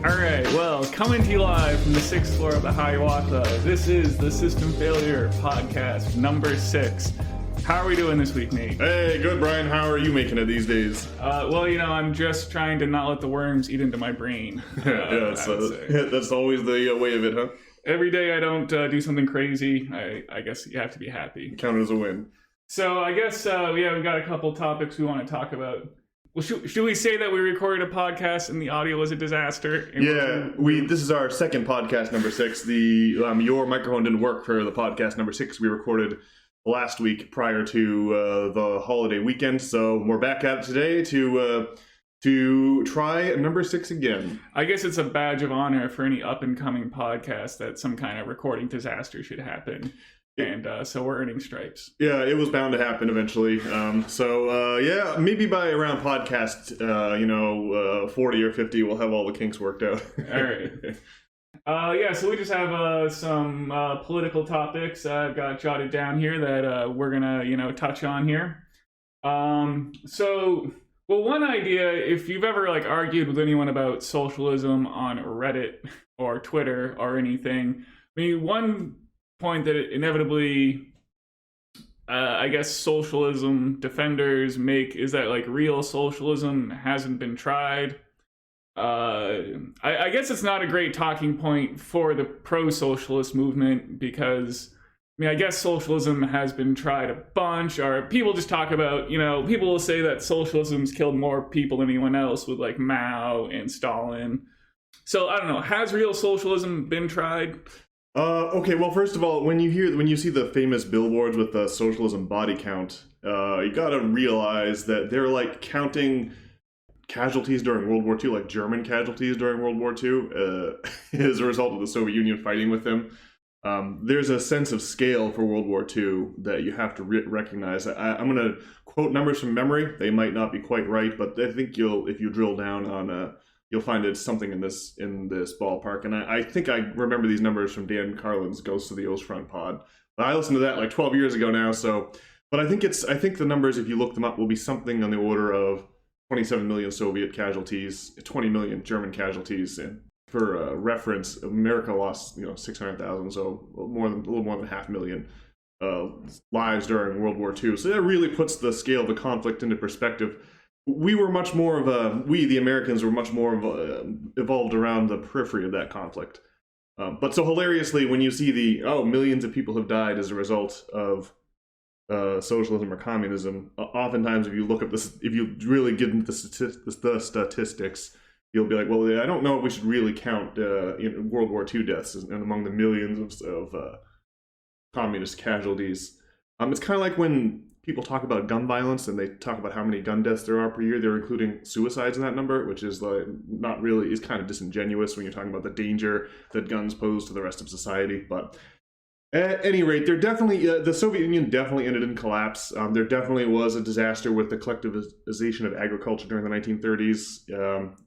All right, well, coming to you live from the 6th floor of the Hiawatha, this is the System Failure Podcast number 6. How are we doing this week, Nate? Hey, good, Brian. How are you making it these days? Well, I'm just trying to not let the worms eat into my brain. That's always the way of it, huh? Every day I don't do something crazy, I guess you have to be happy. Count it as a win. So I guess, we've got a couple topics we want to talk about. Well, should we say that we recorded a podcast and the audio was a disaster? This is our second podcast, number 6. Your microphone didn't work for the podcast number 6 we recorded last week prior to the holiday weekend, so we're back at it today to try number 6 again. I guess it's a badge of honor for any up-and-coming podcast that some kind of recording disaster should happen. And so we're earning stripes. Yeah, it was bound to happen eventually. Maybe by around podcast, 40 or 50, we'll have all the kinks worked out. All right. So we just have some political topics I've got jotted down here that we're going to, touch on here. One idea, if you've ever argued with anyone about socialism on Reddit or Twitter or anything, one point that it inevitably socialism defenders make is that real socialism hasn't been tried. I guess it's not a great talking point for the pro-socialist movement because I guess socialism has been tried a bunch, or people just talk about, people will say that socialism's killed more people than anyone else with Mao and Stalin. So I don't know, has real socialism been tried? Okay, well, first of all, when you see the famous billboards with the socialism body count, you gotta realize that they're counting casualties during World War II, German casualties during World War II, as a result of the Soviet Union fighting with them. There's a sense of scale for World War II that you have to recognize. I'm gonna quote numbers from memory. They might not be quite right, but I think if you drill down on you'll find it's something in this ballpark. And I think I remember these numbers from Dan Carlin's Ghosts of the Ostfront pod. But I listened to that 12 years ago now. But I think the numbers, if you look them up, will be something on the order of 27 million Soviet casualties, 20 million German casualties. And for reference, America lost 600,000, so a little more than 500,000 lives during World War II. So that really puts the scale of the conflict into perspective. We the Americans were much more evolved around the periphery of that conflict. But so hilariously, when you see millions of people have died as a result of socialism or communism, oftentimes if you look up this, if you really get into the statistics, you'll be like, well, I don't know if we should really count World War II deaths and among the millions of communist casualties. It's kind of like when people talk about gun violence and they talk about how many gun deaths there are per year. They're including suicides in that number, which is not really, is kind of disingenuous when you're talking about the danger that guns pose to the rest of society. But at any rate, there definitely the Soviet Union definitely ended in collapse. There definitely was a disaster with the collectivization of agriculture during the 1930s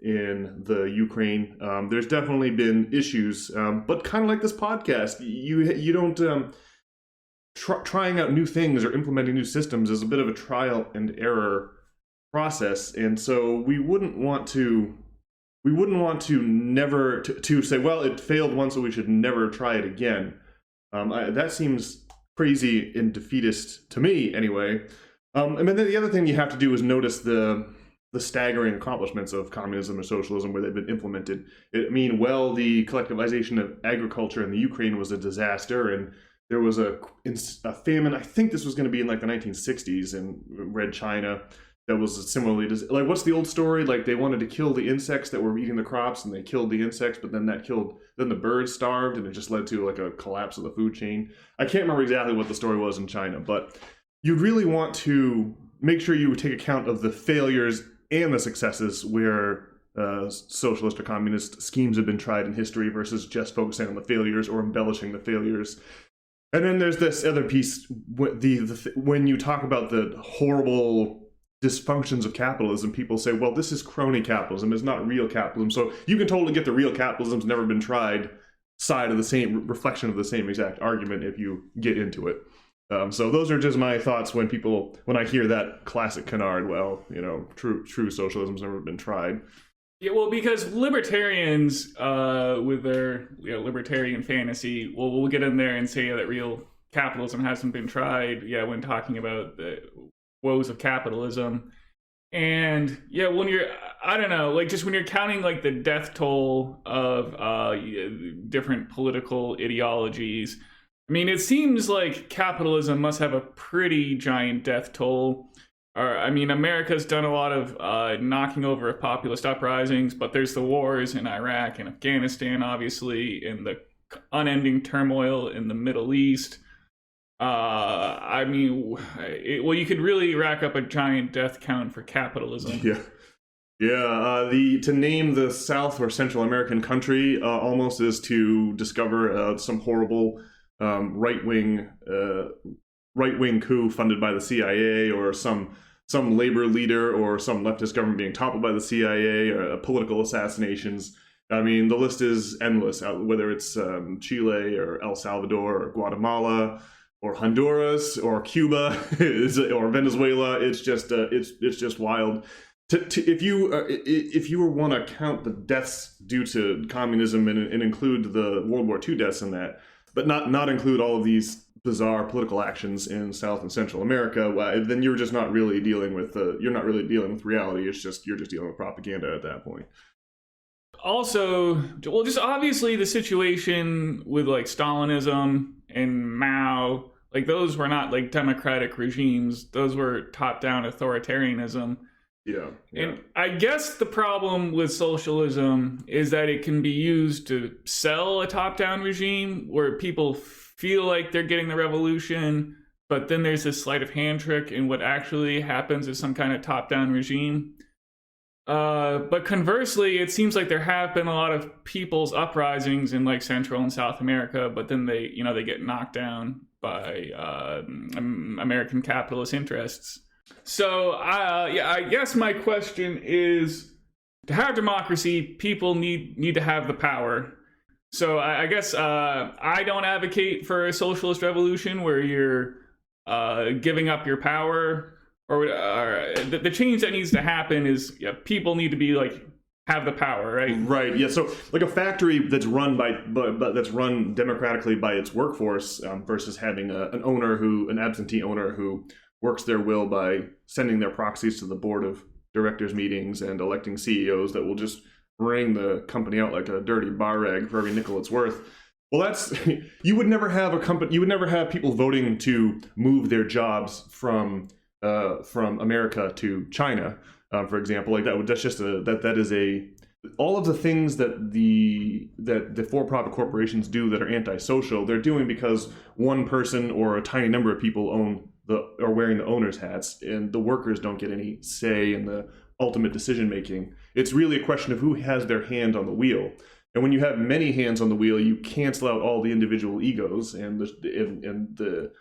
in the Ukraine. There's definitely been issues, but kind of like this podcast, you don't. Trying out new things or implementing new systems is a bit of a trial and error process, and so we wouldn't want to never to say, well, it failed once, so we should never try it again. That seems crazy and defeatist to me, anyway. And then the other thing you have to do is notice the staggering accomplishments of communism or socialism where they've been implemented. The collectivization of agriculture in the Ukraine was a disaster, and there was a famine. I think this was going to be in the 1960s in Red China. That was similarly what's the old story? They wanted to kill the insects that were eating the crops, and they killed the insects, but then the birds starved, and it just led to a collapse of the food chain. I can't remember exactly what the story was in China, but you'd really want to make sure you take account of the failures and the successes where socialist or communist schemes have been tried in history versus just focusing on the failures or embellishing the failures. And then there's this other piece, when you talk about the horrible dysfunctions of capitalism, people say, well, this is crony capitalism, it's not real capitalism. So you can totally get the real capitalism's never been tried side of the same reflection of the same exact argument if you get into it. So those are just my thoughts when I hear that classic canard, well, true socialism's never been tried. Yeah, well, because libertarians, with their libertarian fantasy, well, we'll get in there and say that real capitalism hasn't been tried. Yeah, when talking about the woes of capitalism, and yeah, when you're, I don't know, like just when you're counting like the death toll of different political ideologies, I mean, it seems like capitalism must have a pretty giant death toll. Or, I mean, America's done a lot of knocking over of populist uprisings, but there's the wars in Iraq and Afghanistan, obviously, and the unending turmoil in the Middle East. I mean, well, you could really rack up a giant death count for capitalism. Yeah. Yeah, the to name the South or Central American country almost is to discover some horrible right wing coup funded by the CIA, or some labor leader or some leftist government being toppled by the CIA, or political assassinations. I mean, the list is endless. Whether it's Chile or El Salvador or Guatemala or Honduras or Cuba or Venezuela, it's just wild. If you want to count the deaths due to communism and include the World War II deaths in that, but not include all of these bizarre political actions in South and Central America, then you're just not really dealing with reality. You're just dealing with propaganda at that point. Also, well, just obviously the situation with like Stalinism and Mao, like those were not like democratic regimes. Those were top-down authoritarianism. Yeah. And I guess the problem with socialism is that it can be used to sell a top-down regime where people feel like they're getting the revolution, but then there's this sleight of hand trick, and what actually happens is some kind of top-down regime. But conversely, it seems like there have been a lot of people's uprisings in like Central and South America, but then they get knocked down by American capitalist interests. So, I guess my question is, to have democracy, people need to have the power. So I guess I don't advocate for a socialist revolution where you're giving up your power. Or the change that needs to happen is people need to be like have the power, right? Right. Yeah. So like a factory that's run that's run democratically by its workforce versus having an absentee owner who works their will by sending their proxies to the board of directors meetings and electing CEOs that will just wring the company out like a dirty bar rag for every nickel it's worth. Well, that's you would never have a company. You would never have people voting to move their jobs from America to China, for example. Like that is all of the things that the for-profit corporations do that are antisocial. They're doing because one person or a tiny number of people are wearing the owner's hats, and the workers don't get any say in the ultimate decision making. It's really a question of who has their hand on the wheel. And when you have many hands on the wheel, you cancel out all the individual egos, and the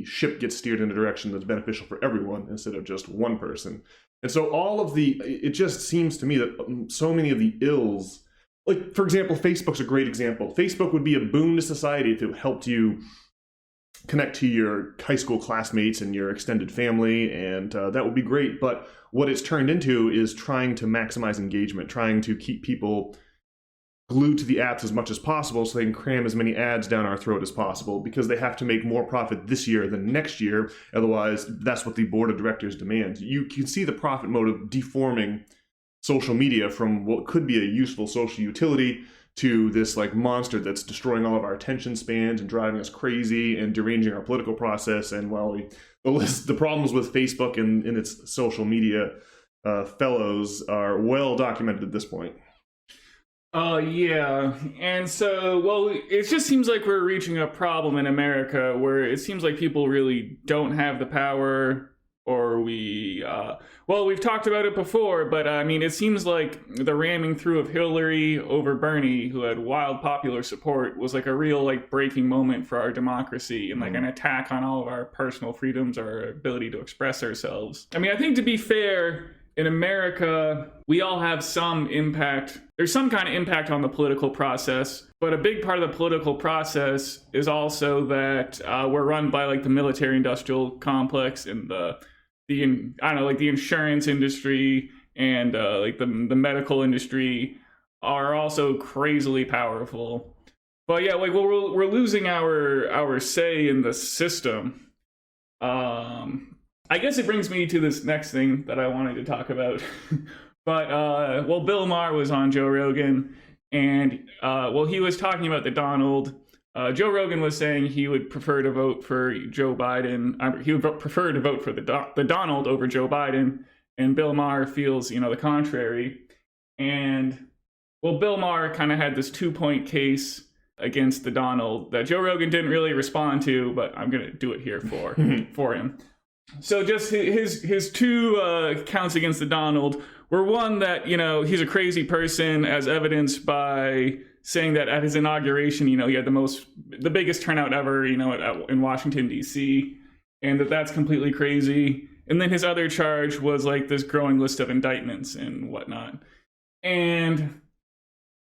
ship gets steered in a direction that's beneficial for everyone instead of just one person. And so it just seems to me that so many of the ills, like for example, Facebook's a great example. Facebook would be a boon to society if it helped you connect to your high school classmates and your extended family, and that would be great. But what it's turned into is trying to maximize engagement, trying to keep people glued to the apps as much as possible so they can cram as many ads down our throat as possible, because they have to make more profit this year than next year. Otherwise, that's what the board of directors demands. You can see the profit motive deforming social media from what could be a useful social utility to this like monster that's destroying all of our attention spans and driving us crazy and deranging our political process. And while the problems with Facebook and its social media fellows are well documented at this point. Yeah. And so, well, it just seems like we're reaching a problem in America where it seems like people really don't have the power, or we've talked about it before, but I mean, it seems like the ramming through of Hillary over Bernie, who had wild popular support, was like a real like breaking moment for our democracy and like an attack on all of our personal freedoms, our ability to express ourselves. I mean, I think to be fair, in America, we all have some impact. There's some kind of impact on the political process, but a big part of the political process is also that we're run by like the military-industrial complex and the insurance industry and like the medical industry are also crazily powerful. But yeah, like we're losing our say in the system. I guess it brings me to this next thing that I wanted to talk about. But well, Bill Maher was on Joe Rogan, and well, he was talking about the Donald. Joe Rogan was saying he would prefer to vote for Joe Biden. He would prefer to vote for the Donald over Joe Biden, and Bill Maher feels the contrary. And well, Bill Maher kind of had this 2-point case against the Donald that Joe Rogan didn't really respond to, but I'm gonna do it here for him. So just his two counts against the Donald were, one, that he's a crazy person, as evidenced by saying that at his inauguration, he had the biggest turnout ever, in Washington D.C., and that's completely crazy. And then his other charge was like this growing list of indictments and whatnot. And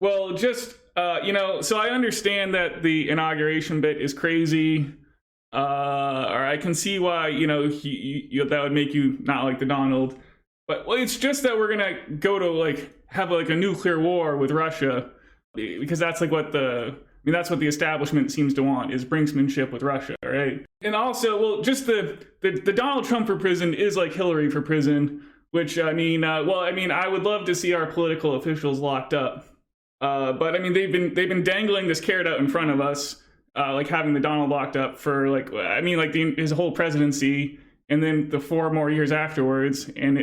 well, just so I understand that the inauguration bit is crazy. Or I can see why that would make you not like the Donald. But well, it's just that we're gonna go to have a nuclear war with Russia, because that's that's what the establishment seems to want, is brinksmanship with Russia, right? And also, well, just the Donald Trump for prison is like Hillary for prison, which I would love to see our political officials locked up, but I mean they've been dangling this carrot out in front of us, like having the Donald locked up for his whole presidency. And then the 4 more years afterwards, and I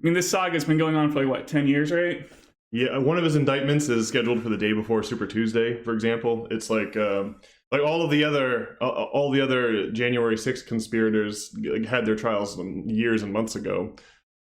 mean, this saga's been going on for 10 years, right? Yeah, one of his indictments is scheduled for the day before Super Tuesday, for example. It's like all the other January 6th conspirators had their trials years and months ago,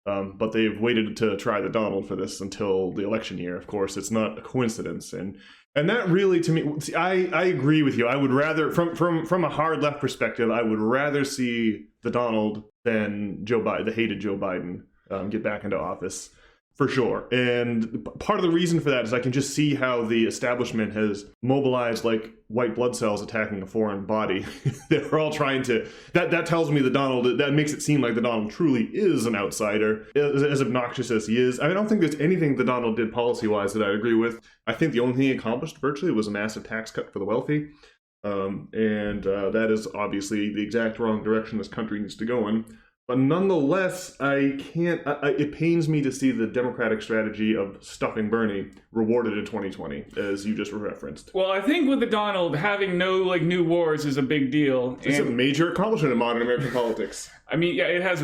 but they've waited to try the Donald for this until the election year. Of course, it's not a coincidence, and that really, to me, I agree with you. I would rather, from a hard left perspective, I would rather see the Donald than Joe Biden, the hated Joe Biden, get back into office, for sure. And part of the reason for that is I can just see how the establishment has mobilized like white blood cells attacking a foreign body. They're all trying to, that tells me that makes it seem like the Donald truly is an outsider, as obnoxious as he is. I don't think there's anything the Donald did policy-wise that I agree with. I think the only thing he accomplished virtually was a massive tax cut for the wealthy. That is obviously the exact wrong direction this country needs to go in. But nonetheless, it pains me to see the Democratic strategy of stuffing Bernie rewarded in 2020, as you just referenced. Well, I think with the Donald, having no new wars is a big deal. It's a major accomplishment in modern American politics. I mean, yeah, it has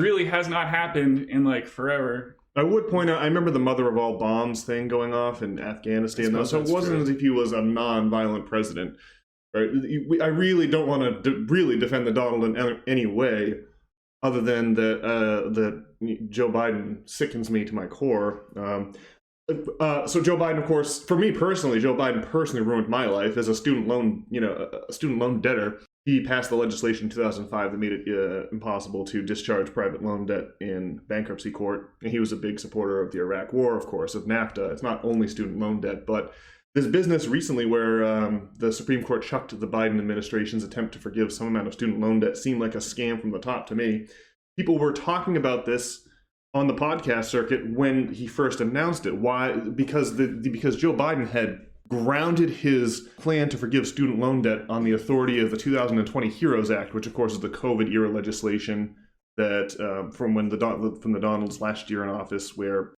not happened in forever. I would point out, I remember the mother of all bombs thing going off in Afghanistan, though, so it wasn't as if he was a non-violent president. Right? I really don't want to really defend the Donald in any way, other than that Joe Biden sickens me to my core. So Joe Biden, of course, for me personally, Joe Biden personally ruined my life as a student loan debtor. He passed the legislation in 2005 that made it impossible to discharge private loan debt in bankruptcy court. And he was a big supporter of the Iraq War, of course, of NAFTA. It's not only student loan debt, but this business recently where the Supreme Court chucked the Biden administration's attempt to forgive some amount of student loan debt seemed like a scam from the top to me. People were talking about this on the podcast circuit when he first announced it. Why? Because Joe Biden had grounded his plan to forgive student loan debt on the authority of the 2020 HEROES Act, which of course is the COVID era legislation that from the Donalds last year in office, where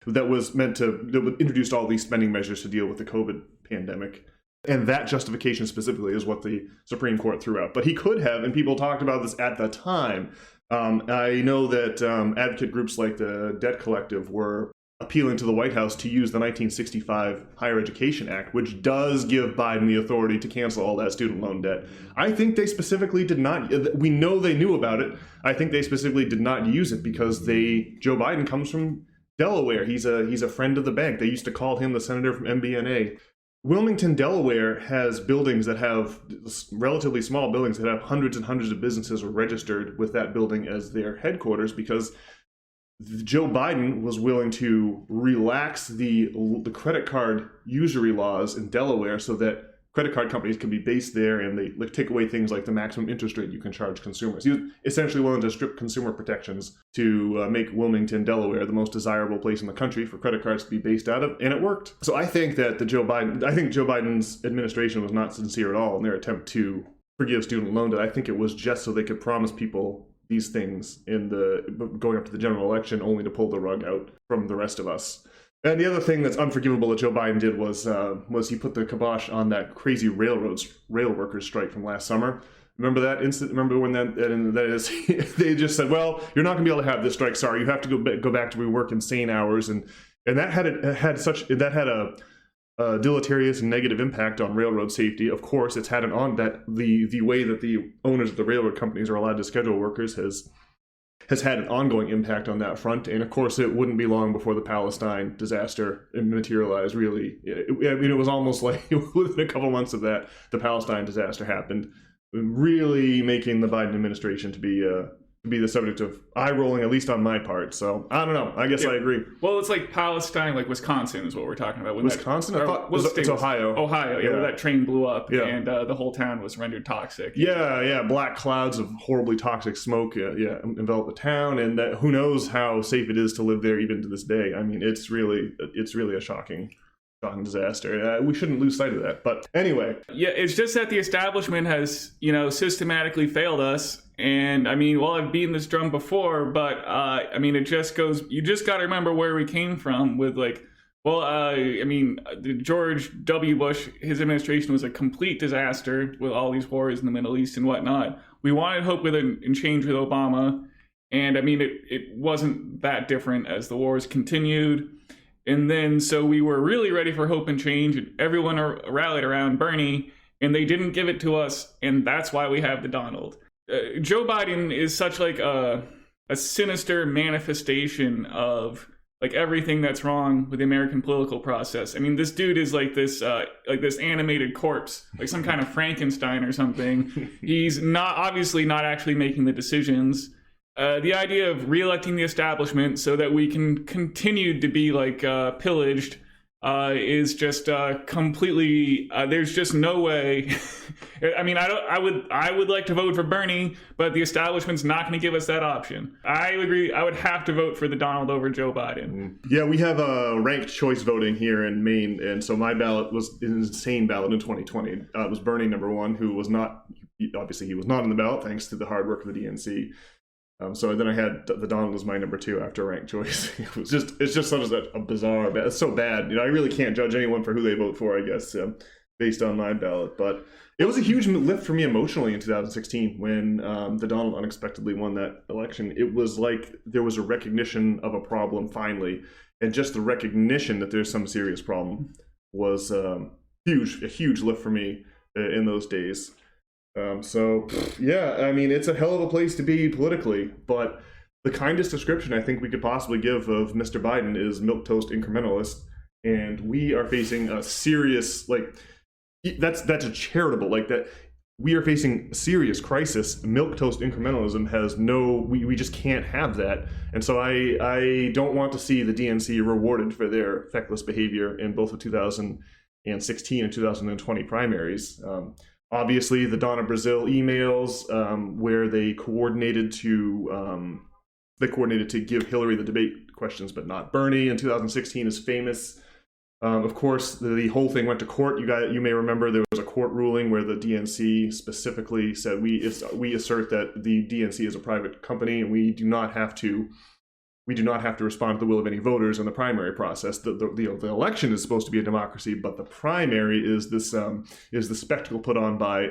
that introduced all these spending measures to deal with the COVID pandemic. And that justification specifically is what the Supreme Court threw out. But he could have, and people talked about this at the time. I know that advocate groups like the Debt Collective were appealing to the White House to use the 1965 Higher Education Act, which does give Biden the authority to cancel all that student loan debt. I think they specifically did not. We know they knew about it. I think they specifically did not use it because Joe Biden comes from Delaware. He's a friend of the bank. They used to call him the senator from MBNA. Wilmington, Delaware has buildings that have relatively small buildings that have hundreds and hundreds of businesses registered with that building as their headquarters because Joe Biden was willing to relax the credit card usury laws in Delaware so that credit card companies can be based there, and they like take away things like the maximum interest rate you can charge consumers. He was essentially willing to strip consumer protections to make Wilmington, Delaware, the most desirable place in the country for credit cards to be based out of, and it worked. So I think that Joe Biden's administration was not sincere at all in their attempt to forgive student loan debt. I think it was just so they could promise people these things in going up to the general election, only to pull the rug out from the rest of us. And the other thing that's unforgivable that Joe Biden did was he put the kibosh on that crazy rail workers strike from last summer. Remember that incident? Remember when that is? They just said, "Well, you're not going to be able to have this strike. Sorry, you have to go back to work insane hours." And that had a deleterious and negative impact on railroad safety. Of course, it's had the way that the owners of the railroad companies are allowed to schedule workers has had an ongoing impact on that front. And of course, it wouldn't be long before the Palestine disaster materialized, really. It was almost like within a couple months of that, the Palestine disaster happened, really making the Biden administration to be the subject of eye rolling, at least on my part. So I don't know. I guess I agree. Well, it's like Palestine, like Wisconsin is what we're talking about. Wisconsin? I thought it's Ohio. Ohio, yeah, where that train blew up and the whole town was rendered toxic. Yeah. Black clouds of horribly toxic smoke envelop the town, and who knows how safe it is to live there even to this day. I mean, it's really a shocking disaster. We shouldn't lose sight of that. But anyway. Yeah, it's just that the establishment has, systematically failed us. And I mean, I've beaten this drum before, but it just goes, you just got to remember where we came from with George W. Bush, his administration was a complete disaster with all these wars in the Middle East and whatnot. We wanted hope and change with Obama. And it wasn't that different as the wars continued. And then, so we were really ready for hope and change, and everyone rallied around Bernie, and they didn't give it to us, and that's why we have the Donald. Joe Biden is such like a sinister manifestation of like everything that's wrong with the American political process. I mean, this dude is like this animated corpse, like some kind of Frankenstein or something. He's obviously not actually making the decisions. The idea of re-electing the establishment so that we can continue to be pillaged is just completely. There's just no way. I would like to vote for Bernie, but the establishment's not going to give us that option. I agree. I would have to vote for the Donald over Joe Biden. Yeah, we have ranked choice voting here in Maine, and so my ballot was an insane ballot in 2020. It was Bernie number one, who was not. Obviously, he was not on the ballot thanks to the hard work of the DNC. So then I had the Donald as my number two after ranked choice. It's just such a bizarre, it's so bad. I really can't judge anyone for who they vote for, I guess, based on my ballot. But it was a huge lift for me emotionally in 2016 when the Donald unexpectedly won that election. It was like there was a recognition of a problem finally, and just the recognition that there's some serious problem was a huge lift for me in those days. It's a hell of a place to be politically, but the kindest description I think we could possibly give of Mr. Biden is milquetoast incrementalist, and we are facing a serious, that's a charitable, that we are facing a serious crisis. Milquetoast incrementalism has we just can't have that, and so I don't want to see the DNC rewarded for their feckless behavior in both the 2016 and 2020 primaries. Obviously, the Donna Brazile emails, where they coordinated to give Hillary the debate questions, but not Bernie in 2016, is famous. Of course, the whole thing went to court. You may remember there was a court ruling where the DNC specifically said we assert that the DNC is a private company and we do not have to respond to the will of any voters in the primary process. The election is supposed to be a democracy, but the primary is the spectacle put on by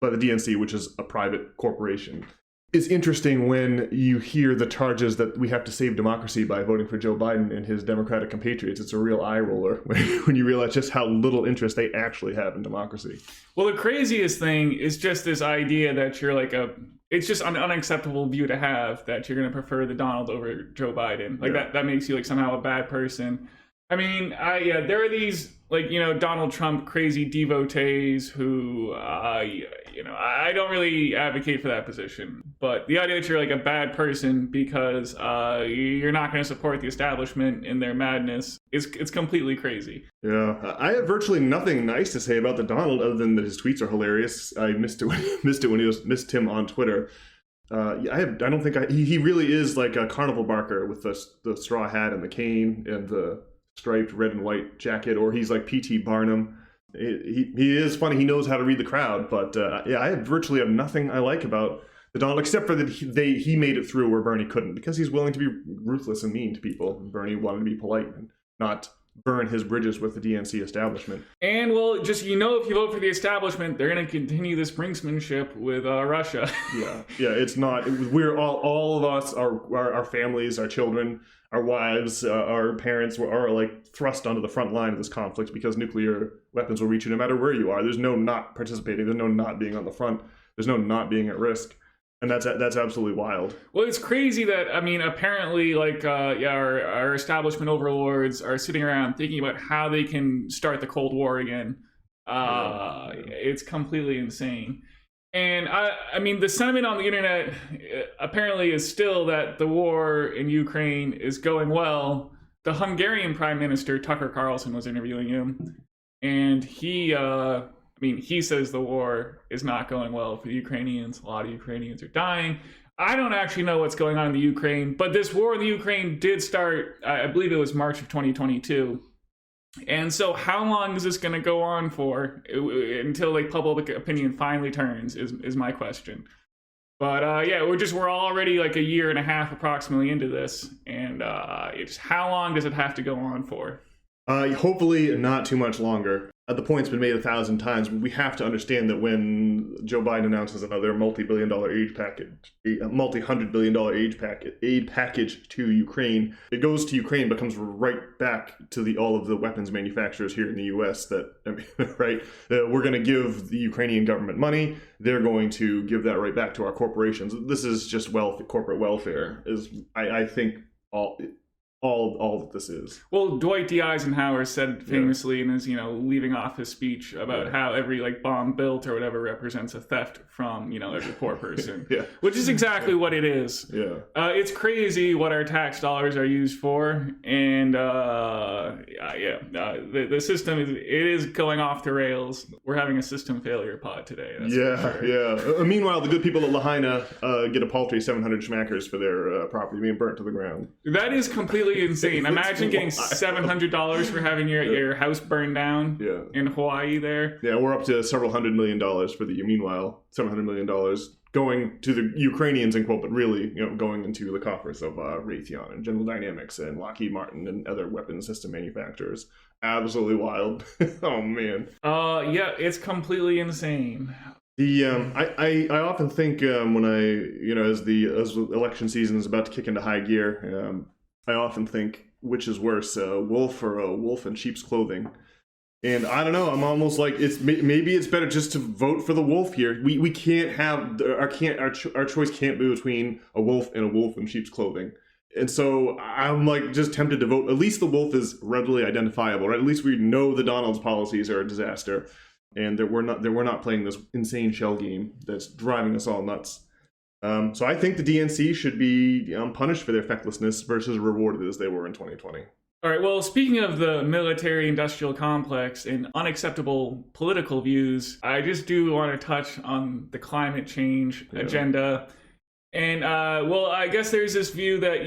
the DNC, which is a private corporation. It's interesting when you hear the charges that we have to save democracy by voting for Joe Biden and his Democratic compatriots. It's a real eye roller when you realize just how little interest they actually have in democracy. Well, the craziest thing is just this idea that you're it's just an unacceptable view to have that you're going to prefer the Donald over Joe Biden. That makes you somehow a bad person. I mean, there are these Donald Trump crazy devotees who I don't really advocate for that position. But the idea that you're like a bad person because you're not going to support the establishment in their madness it's completely crazy. Yeah, I have virtually nothing nice to say about the Donald other than that his tweets are hilarious. I missed him on Twitter. I don't think he really is like a carnival barker with the straw hat and the cane and the striped red and white jacket, or he's like P.T. Barnum. He is funny. He knows how to read the crowd, but I virtually have nothing I like about the Donald, except for that he made it through where Bernie couldn't, because he's willing to be ruthless and mean to people. Bernie wanted to be polite and not burn his bridges with the DNC establishment. And well, just if you vote for the establishment, they're going to continue this brinksmanship with Russia. yeah, it's not. We're all of us, our families, our children, our wives, our parents are like thrust onto the front line of this conflict because nuclear weapons will reach you no matter where you are. There's no not participating. There's no not being on the front. There's no not being at risk. And that's absolutely wild. Well, it's crazy that, apparently, our establishment overlords are sitting around thinking about how they can start the Cold War again. It's completely insane. And, the sentiment on the internet apparently is still that the war in Ukraine is going well. The Hungarian Prime Minister, Tucker Carlson, was interviewing him. And he says the war is not going well for the Ukrainians. A lot of Ukrainians are dying. I don't actually know what's going on in the Ukraine, but this war in the Ukraine did start, I believe it was March of 2022. And so how long is this going to go on for until public opinion finally turns is my question. But we're already like a year and a half approximately into this. And how long does it have to go on for? Hopefully not too much longer. The point's been made 1,000 times. We have to understand that when Joe Biden announces another multi-hundred-billion-dollar aid package to Ukraine, it goes to Ukraine, but comes right back to all of the weapons manufacturers here in the U.S. We're going to give the Ukrainian government money. They're going to give that right back to our corporations. This is just corporate welfare. I think all that this is. Well, Dwight D. Eisenhower said famously in his, leaving off his speech about how every bomb built or whatever represents a theft from, every poor person. Which is exactly what it is. It's crazy what our tax dollars are used for, and the system is going off the rails. We're having a system failure pod today. Meanwhile, the good people at Lahaina get a paltry 700 schmackers for their property being burnt to the ground. That is completely insane. Imagine getting $700 for having your house burned down in Hawaii there. Yeah, we're up to several $100 million for the meanwhile, $700 million going to the Ukrainians, in quote, but really, going into the coffers of Raytheon and General Dynamics and Lockheed Martin and other weapons system manufacturers. Absolutely wild. Oh man. It's completely insane. I often think when as election season is about to kick into high gear, I often think, which is worse, wolf or a wolf in sheep's clothing? And I don't know. I'm almost like maybe it's better just to vote for the wolf here. We can't have our choice can't be between a wolf and a wolf in sheep's clothing. And so I'm just tempted to vote. At least the wolf is readily identifiable, right? At least we know the Donald's policies are a disaster, and that we're not playing this insane shell game that's driving us all nuts. So I think the DNC should be punished for their fecklessness versus rewarded as they were in 2020. All right, well, speaking of the military-industrial complex and unacceptable political views, I just do want to touch on the climate change agenda. And, I guess there's this view that,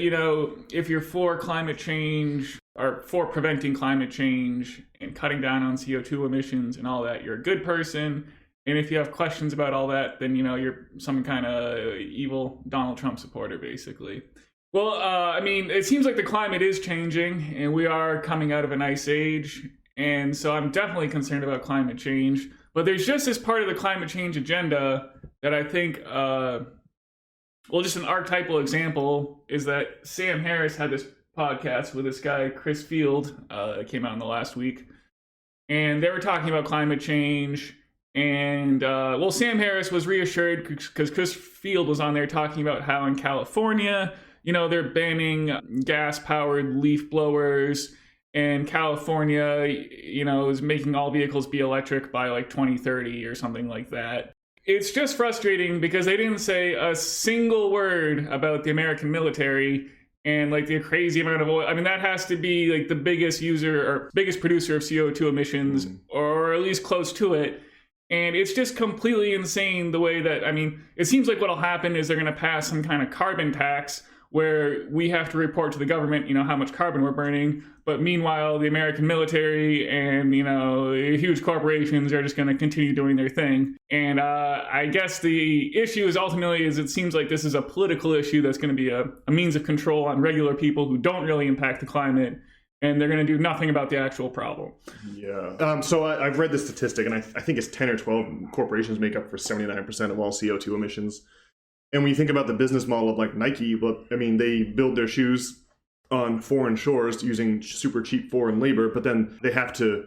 if you're for climate change or for preventing climate change and cutting down on CO2 emissions and all that, you're a good person. And if you have questions about all that, then, you're some kind of evil Donald Trump supporter, basically. Well, it seems like the climate is changing, and we are coming out of an ice age. And so I'm definitely concerned about climate change. But there's just this part of the climate change agenda that I think, just an archetypal example is that Sam Harris had this podcast with this guy, Chris Field, that came out in the last week. And they were talking about climate change. And, Sam Harris was reassured because Chris Field was on there talking about how in California, they're banning gas-powered leaf blowers, and California, is making all vehicles be electric by 2030 or something like that. It's just frustrating because they didn't say a single word about the American military and like the crazy amount of oil. I mean, that has to be like the biggest user or biggest producer of CO2 emissions, or at least close to it. And it's just completely insane the way that, I mean, it seems like what'll happen is they're going to pass some kind of carbon tax where we have to report to the government, how much carbon we're burning. But meanwhile, the American military and, huge corporations are just going to continue doing their thing. And I guess the issue is ultimately it seems like this is a political issue that's going to be a means of control on regular people who don't really impact the climate. And they're going to do nothing about the actual problem. Yeah. So I've read the statistic, and I think it's 10 or 12 corporations make up for 79% of all CO2 emissions. And when you think about the business model of like Nike, they build their shoes on foreign shores using super cheap foreign labor, but then they have to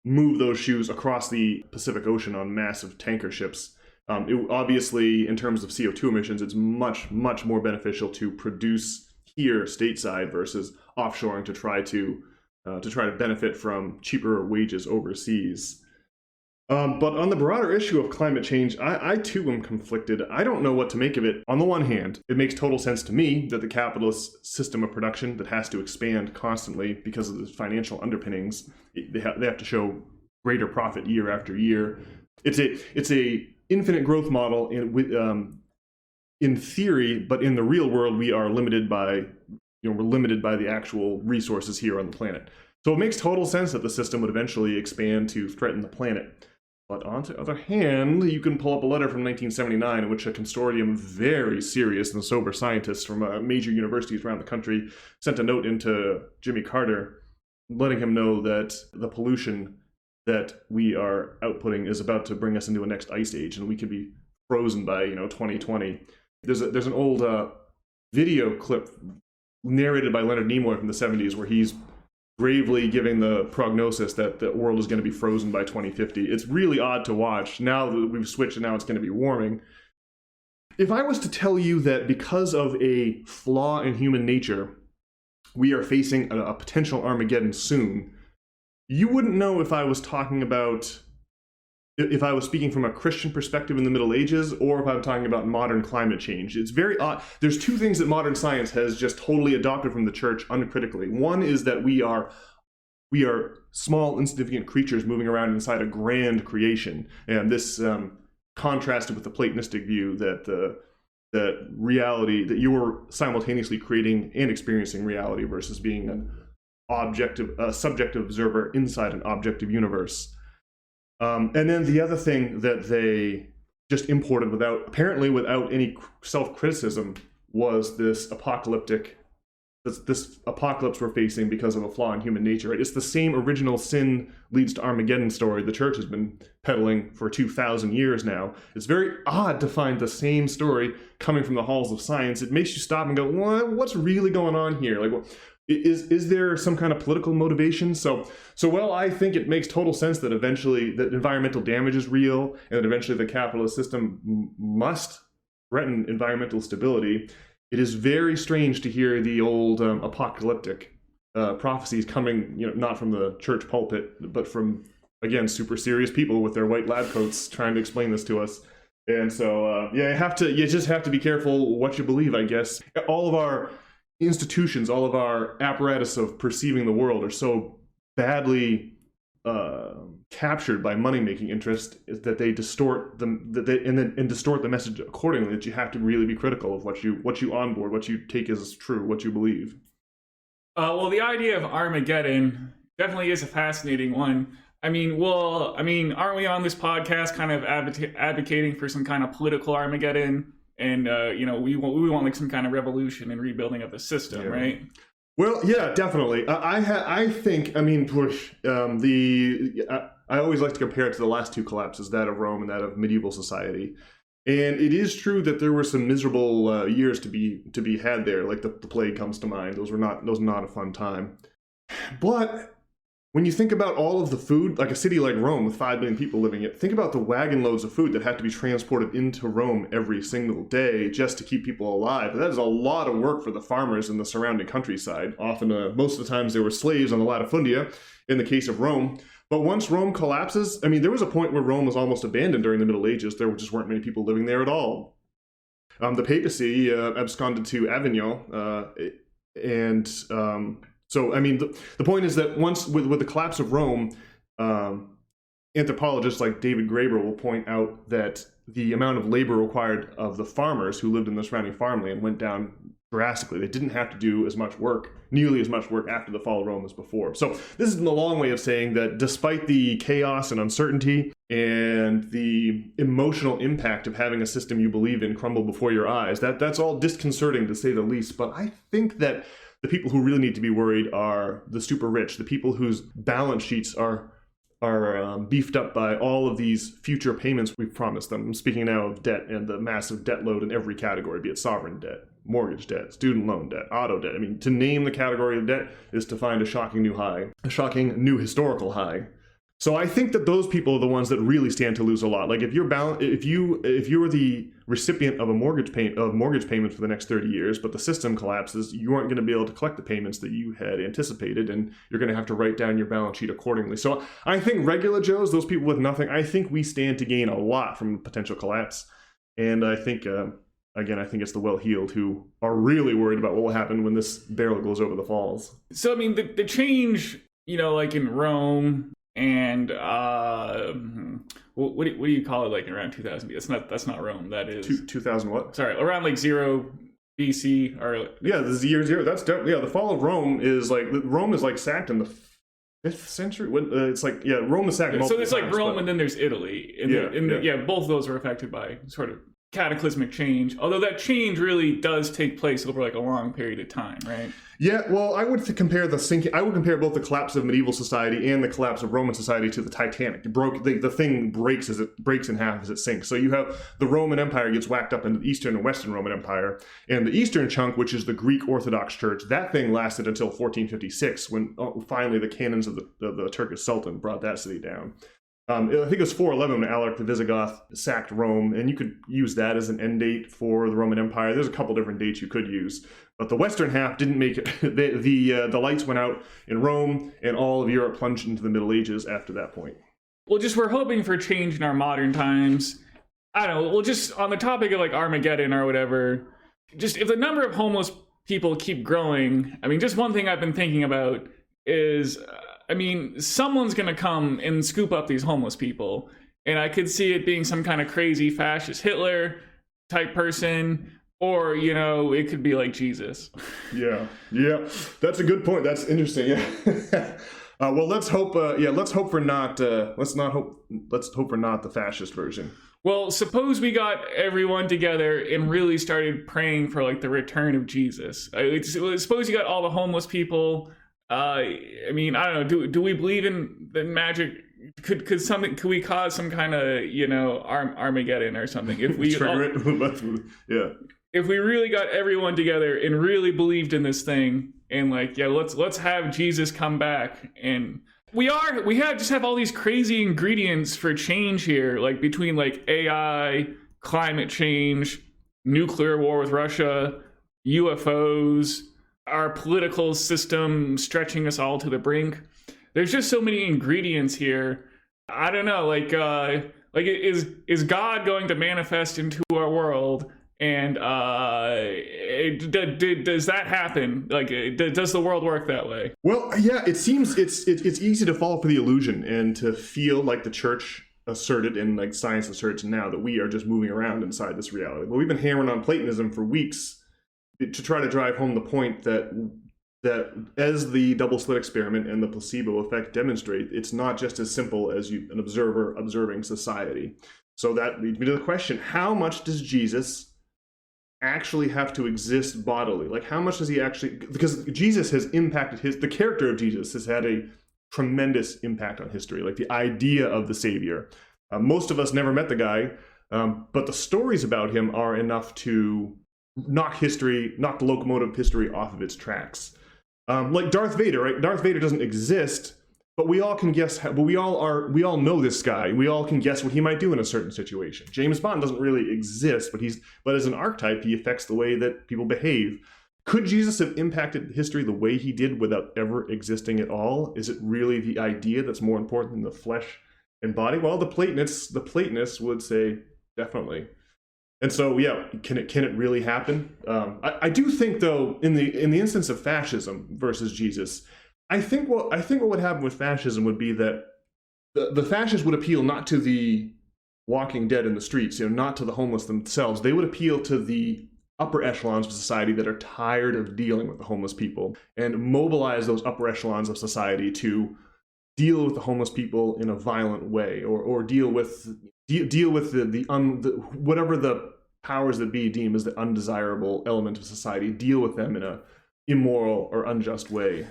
move those shoes across the Pacific Ocean on massive tanker ships. Obviously, in terms of CO2 emissions, it's much, much more beneficial to produce here stateside versus offshoring to try to benefit from cheaper wages overseas. But on the broader issue of climate change, I too am conflicted. I don't know what to make of it. On the one hand, it makes total sense to me that the capitalist system of production that has to expand constantly because of the financial underpinnings, they have to show greater profit year after year. It's a infinite growth model in theory, but in the real world, we are limited by the actual resources here on the planet. So it makes total sense that the system would eventually expand to threaten the planet. But on the other hand, you can pull up a letter from 1979 in which a consortium of very serious and sober scientists from major universities around the country sent a note into Jimmy Carter, letting him know that the pollution that we are outputting is about to bring us into a next ice age, and we could be frozen by 2020. There's an old video clip narrated by Leonard Nimoy from the 70s where he's bravely giving the prognosis that the world is going to be frozen by 2050. It's really odd to watch. Now that we've switched and now it's going to be warming. If I was to tell you that because of a flaw in human nature, we are facing a potential Armageddon soon, you wouldn't know if I was speaking from a Christian perspective in the Middle Ages, or if I'm talking about modern climate change. It's very odd. There's two things that modern science has just totally adopted from the church uncritically. One is that we are small, insignificant creatures moving around inside a grand creation. And this contrasted with the Platonistic view that reality, that you were simultaneously creating and experiencing reality versus being a subjective observer inside an objective universe. And then the other thing that they just imported apparently without any self-criticism was this apocalypse we're facing because of a flaw in human nature. Right? It's the same original sin leads to Armageddon story the church has been peddling for 2,000 years now. It's very odd to find the same story coming from the halls of science. It makes you stop and go, what's really going on here? Like, is there some kind of political motivation? So I think it makes total sense that eventually that environmental damage is real, and that eventually the capitalist system must threaten environmental stability. It is very strange to hear the old apocalyptic prophecies coming, not from the church pulpit, but from, again, super serious people with their white lab coats trying to explain this to us. And so, you just have to be careful what you believe, I guess. All of our institutions, all of our apparatus of perceiving the world are so badly captured by money-making interest that they distort them, and distort the message accordingly. That you have to really be critical of what you onboard, what you take as true, what you believe. Well, the idea of Armageddon definitely is a fascinating one. Aren't we on this podcast kind of advocating for some kind of political Armageddon? And we want like some kind of revolution and rebuilding of the system, right? Well, yeah, definitely. I think. I always like to compare it to the last two collapses, that of Rome and that of medieval society. And it is true that there were some miserable years to be had there. Like the plague comes to mind. Those were not a fun time. But when you think about all of the food, like a city like Rome with 5 million people living in it, think about the wagon loads of food that had to be transported into Rome every single day just to keep people alive. That is a lot of work for the farmers in the surrounding countryside. Often, most of the times, they were slaves on the latifundia in the case of Rome. But once Rome collapses, I mean, there was a point where Rome was almost abandoned during the Middle Ages. There just weren't many people living there at all. The papacy absconded to Avignon, so, I mean, the point is that once, with the collapse of Rome, anthropologists like David Graeber will point out that the amount of labor required of the farmers who lived in the surrounding farmland went down drastically. They didn't have to do as much work, nearly as much work after the fall of Rome as before. So this is a long way of saying that despite the chaos and uncertainty and the emotional impact of having a system you believe in crumble before your eyes, that's all disconcerting to say the least. But I think that the people who really need to be worried are the super rich, the people whose balance sheets are beefed up by all of these future payments we've promised them. I'm speaking now of debt and the massive debt load in every category, be it sovereign debt, mortgage debt, student loan debt, auto debt. I mean, to name the category of debt is to find a shocking new high, a shocking new historical high. So I think that those people are the ones that really stand to lose a lot. Like if you're the recipient of a mortgage payment for the next 30 years, but the system collapses, you aren't going to be able to collect the payments that you had anticipated, and you're going to have to write down your balance sheet accordingly. So I think regular Joes, those people with nothing, I think we stand to gain a lot from potential collapse. And I think, again, I think it's the well-heeled who are really worried about what will happen when this barrel goes over the falls. So I mean, the change, like in Rome. And what do you call it, like around 2000? That's not Rome. That is 2000 what? Sorry, around like 0 BC or this is the year 0. That's definitely the fall of Rome is like sacked in the 5th century. It's like Rome is sacked. So it's like Rome, and then there's Italy. Both of those are affected by sort of cataclysmic change. Although that change really does take place over like a long period of time, right? Yeah, well, I would compare both the collapse of medieval society and the collapse of Roman society to the Titanic. The thing breaks in half as it sinks. So you have the Roman Empire gets whacked up into the Eastern and Western Roman Empire, and the Eastern chunk, which is the Greek Orthodox Church, that thing lasted until 1456, when finally the canons of the Turkish Sultan brought that city down. I think it was 411 when Alaric the Visigoth sacked Rome, and you could use that as an end date for the Roman Empire. There's a couple different dates you could use, but the western half didn't make it. The lights went out in Rome, and all of Europe plunged into the Middle Ages after that point. Well, we're hoping for change in our modern times. I don't know. Well, just on the topic of like Armageddon or whatever, just if the number of homeless people keep growing, I mean, just one thing I've been thinking about is, someone's going to come and scoop up these homeless people. And I could see it being some kind of crazy fascist Hitler type person, or, it could be like Jesus. Yeah. That's a good point. That's interesting. Yeah. Well, let's hope for not the fascist version. Well, suppose we got everyone together and really started praying for like the return of Jesus. Suppose you got all the homeless people. I don't know. Do we believe in the magic? Could we cause some kind of Armageddon or something if we if we really got everyone together and really believed in this thing and let's have Jesus come back, and we just have all these crazy ingredients for change here, like between like AI, climate change, nuclear war with Russia, UFOs, our political system stretching us all to the brink. There's just so many ingredients here. I don't know, is God going to manifest into our world? And does that happen? Does the world work that way? Well, yeah, it seems it's easy to fall for the illusion and to feel like the church asserted and like science asserts now that we are just moving around inside this reality. But we've been hammering on Platonism for weeks to try to drive home the point that as the double slit experiment and the placebo effect demonstrate, it's not just as simple as an observer observing society. So that leads me to the question, how much does Jesus actually have to exist bodily? Like, how much does he actually, because Jesus has impacted the character of Jesus has had a tremendous impact on history, like the idea of the Savior. Most of us never met the guy, but the stories about him are enough to knock the locomotive history off of its tracks. Like Darth Vader, right? Darth Vader doesn't exist, but we all can guess. But we all know this guy. We all can guess what he might do in a certain situation. James Bond doesn't really exist, but as an archetype, he affects the way that people behave. Could Jesus have impacted history the way he did without ever existing at all? Is it really the idea that's more important than the flesh and body? Well, the Platonists would say definitely. And so, yeah, can it really happen? I do think, though, in the instance of fascism versus Jesus, I think what would happen with fascism would be that the fascists would appeal not to the walking dead in the streets, not to the homeless themselves. They would appeal to the upper echelons of society that are tired of dealing with the homeless people and mobilize those upper echelons of society to deal with the homeless people in a violent way, or deal with the whatever the powers that be deem as the undesirable element of society, deal with them in a immoral or unjust way.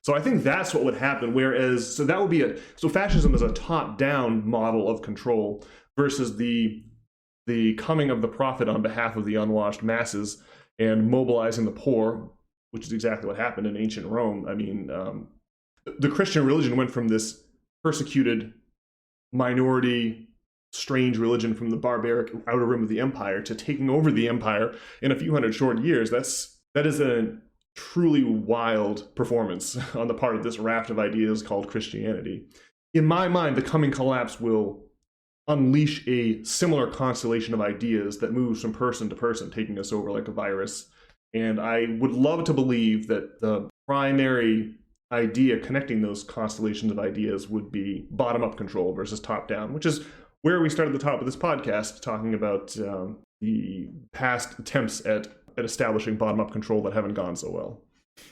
So I think that's what would happen. Whereas, that would be fascism is a top-down model of control versus the coming of the prophet on behalf of the unwashed masses and mobilizing the poor, which is exactly what happened in ancient Rome. I mean, the Christian religion went from this persecuted minority, strange religion from the barbaric outer rim of the empire to taking over the empire in a few hundred short years. That is a truly wild performance on the part of this raft of ideas called Christianity. In my mind, the coming collapse will unleash a similar constellation of ideas that moves from person to person, taking us over like a virus. And I would love to believe that the primary idea connecting those constellations of ideas would be bottom-up control versus top-down, which is where we started at the top of this podcast, talking about the past attempts at establishing bottom-up control that haven't gone so well.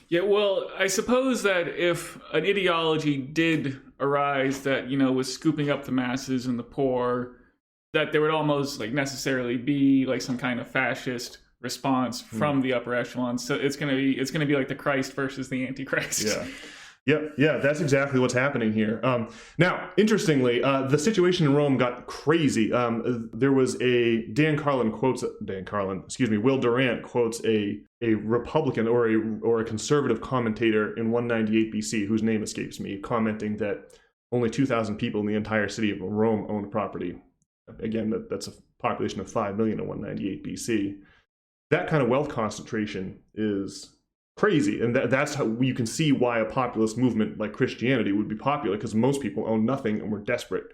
Yeah, well, I suppose that if an ideology did arise that, was scooping up the masses and the poor, that there would almost necessarily be some kind of fascist response from the upper echelons. So it's gonna be like the Christ versus the Antichrist. Yeah, that's exactly what's happening here. Now, interestingly, the situation in Rome got crazy. There was Will Durant quotes a Republican or a conservative commentator in 198 BC, whose name escapes me, commenting that only 2,000 people in the entire city of Rome owned property. Again, that's a population of 5 million in 198 BC. That kind of wealth concentration is crazy, and that's how you can see why a populist movement like Christianity would be popular, because most people own nothing and were desperate.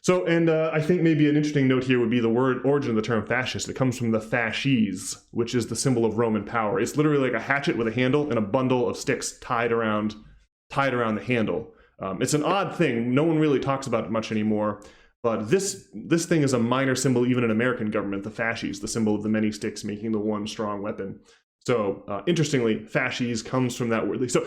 So, and I think maybe an interesting note here would be the word origin of the term fascist. It comes from the fasces, which is the symbol of Roman power. It's literally like a hatchet with a handle and a bundle of sticks tied around the handle. It's an odd thing. No one really talks about it much anymore. But this thing is a minor symbol even in American government, the fasces, the symbol of the many sticks making the one strong weapon. So interestingly, fasces comes from that word. So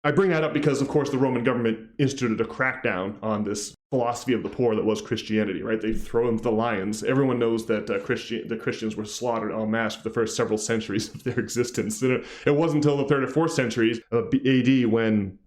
I bring that up because, of course, the Roman government instituted a crackdown on this philosophy of the poor that was Christianity, right? They throw them to the lions. Everyone knows that the Christians were slaughtered en masse for the first several centuries of their existence. And it wasn't until the 3rd or 4th centuries of AD when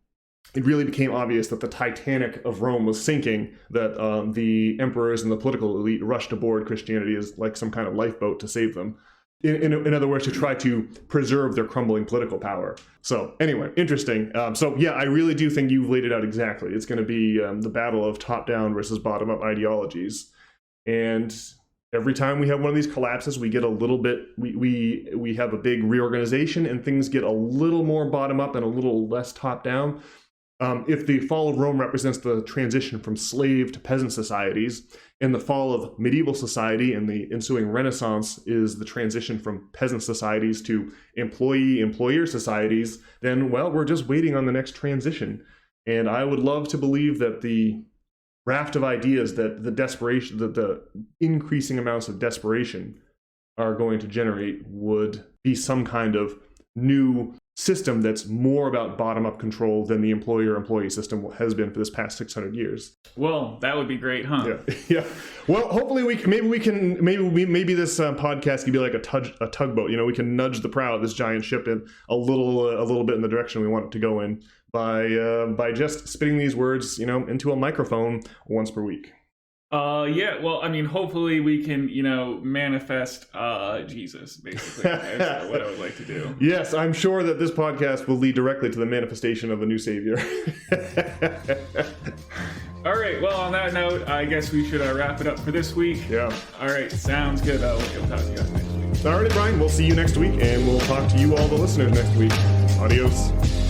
it really became obvious that the Titanic of Rome was sinking, that the emperors and the political elite rushed aboard Christianity as like some kind of lifeboat to save them. In other words, to try to preserve their crumbling political power. So anyway, interesting. So yeah, I really do think you've laid it out exactly. It's going to be the battle of top-down versus bottom-up ideologies. And every time we have one of these collapses, we get a little bit, we have a big reorganization and things get a little more bottom-up and a little less top-down. If the fall of Rome represents the transition from slave to peasant societies, and the fall of medieval society and the ensuing Renaissance is the transition from peasant societies to employee-employer societies, then, well, we're just waiting on the next transition. And I would love to believe that the raft of ideas that the increasing amounts of desperation are going to generate would be some kind of new system that's more about bottom-up control than the employer-employee system has been for this past 600 years. Well, that would be great, huh? Yeah. Well, hopefully maybe this podcast can be like a tugboat. We can nudge the prow of this giant ship in a little bit in the direction we want it to go in by just spitting these words, into a microphone once per week. Yeah, well, I mean, hopefully we can, manifest Jesus, basically. That's what I would like to do. Yes, I'm sure that this podcast will lead directly to the manifestation of a new savior. All right, well, on that note, I guess we should wrap it up for this week. Yeah. All right, sounds good. We'll talk to you guys next week. Alrighty, Brian, we'll see you next week, and we'll talk to you all the listeners next week. Adios.